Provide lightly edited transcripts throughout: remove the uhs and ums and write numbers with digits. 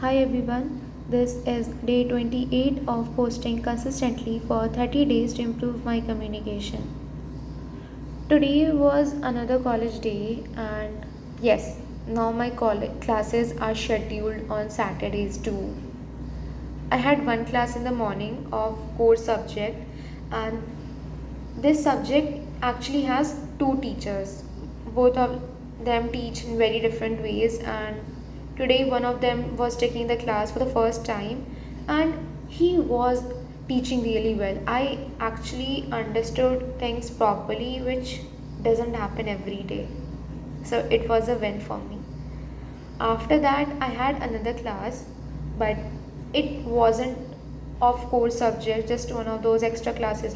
Hi everyone, this is day 28 of posting consistently for 30 days to improve my communication. Today was another college day, and yes, now my college classes are scheduled on Saturdays too. I had one class in the morning of core subject, and this subject actually has two teachers. Both of them teach in very different ways, and today one of them was taking the class for the first time, and he was teaching really well. I actually understood things properly, which doesn't happen every day. So it was a win for me. After that, I had another class, but it wasn't of core subject, just one of those extra classes.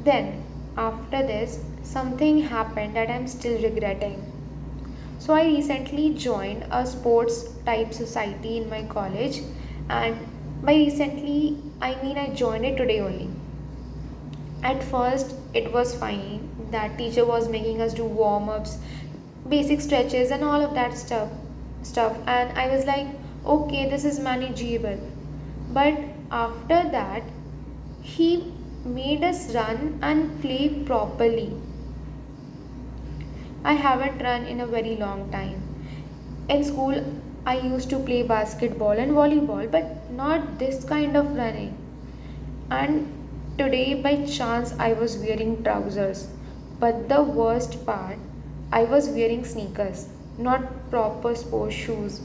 Then, after this, something happened that I'm still regretting. So, I recently joined a sports type society in my college, and by recently, I mean I joined it today only. At first, it was fine. That teacher was making us do warm ups, basic stretches, and all of that stuff. And I was like, okay, this is manageable. But after that, he made us run and play properly. I haven't run in a very long time. In school, I used to play basketball and volleyball, but not this kind of running. And today, by chance, I was wearing trousers. But the worst part, I was wearing sneakers, not proper sports shoes.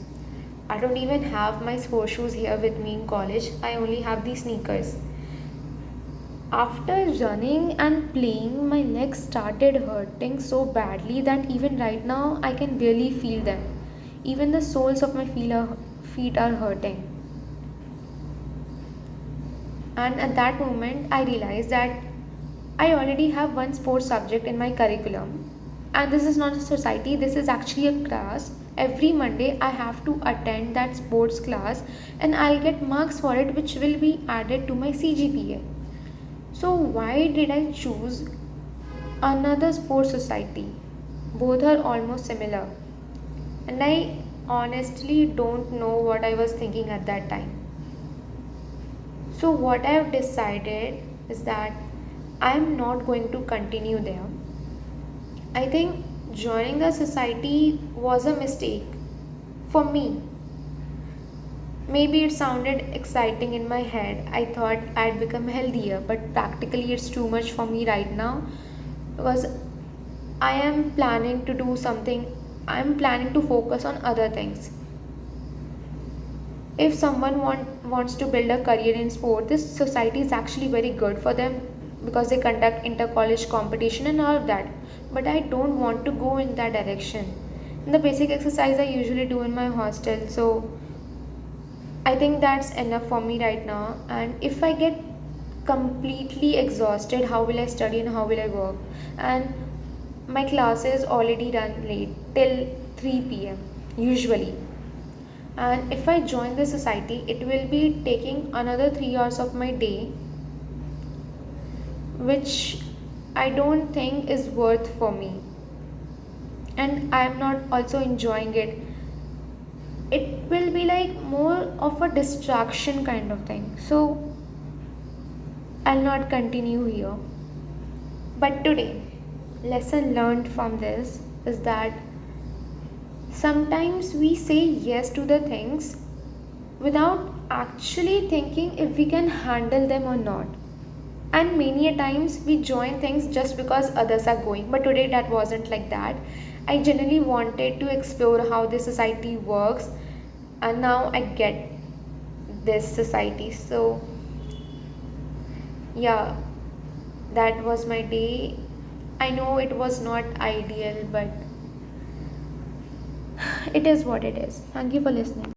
I don't even have my sports shoes here with me in college, I only have these sneakers. After running and playing, my legs started hurting so badly that even right now I can barely feel them. Even the soles of my feet are hurting. And at that moment, I realized that I already have one sports subject in my curriculum. And this is not a society, this is actually a class. Every Monday, I have to attend that sports class and I'll get marks for it, which will be added to my CGPA. So, why did I choose another sports society? Both are almost similar. And I honestly don't know what I was thinking at that time. So, what I've decided is that I'm not going to continue there. I think joining the society was a mistake for me. Maybe it sounded exciting in my head. I thought I'd become healthier, but practically it's too much for me right now because I am planning to do something, I'm planning to focus on other things. If someone wants to build a career in sport, this society is actually very good for them because they conduct inter-college competition and all of that. But I don't want to go in that direction. And the basic exercise I usually do in my hostel, so I think that's enough for me right now. And if I get completely exhausted, how will I study and how will I work? And my classes already run late till 3 p.m. usually. And if I join the society, it will be taking another 3 hours of my day, which I don't think is worth for me. And I'm not also enjoying it. It will be like more of a distraction kind of thing. So I'll not continue here. But today, lesson learned from this is that sometimes we say yes to the things without actually thinking if we can handle them or not. And many a times we join things just because others are going. But today that wasn't like that. I genuinely wanted to explore how this society works, and now I get this society. So, yeah, that was my day. I know it was not ideal, but it is what it is. Thank you for listening.